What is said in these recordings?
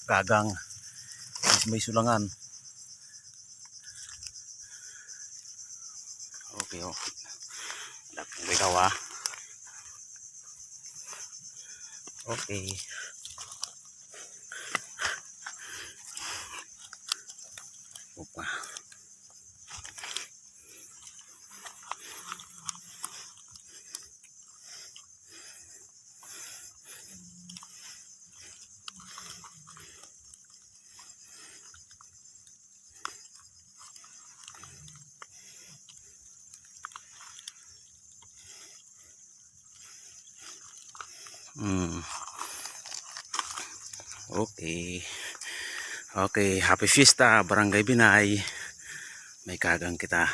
gagang. May sulangan. Okay, oh. Lapang ikaw ah. Okay. Opa. Okay. Okay, happy fiesta, Barangay Binay. May kagang kita.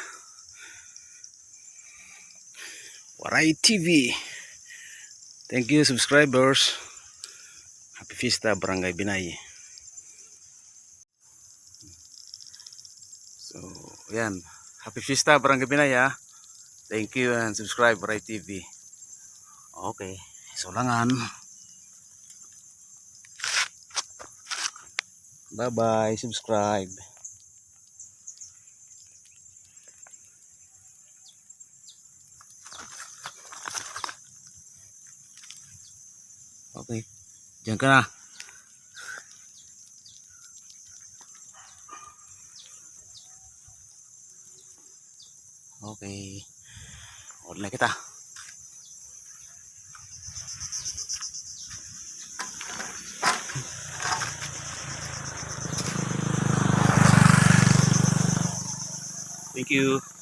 Waray TV. Thank you subscribers. Happy fiesta, Barangay Binay. So, yan. Happy fiesta, Barangay Binay ha. Thank you and subscribe Waray TV. Okay, sulangan. Bye-bye, subscribe. Okay, diyan ka na. Okay, order na kita. Thank you.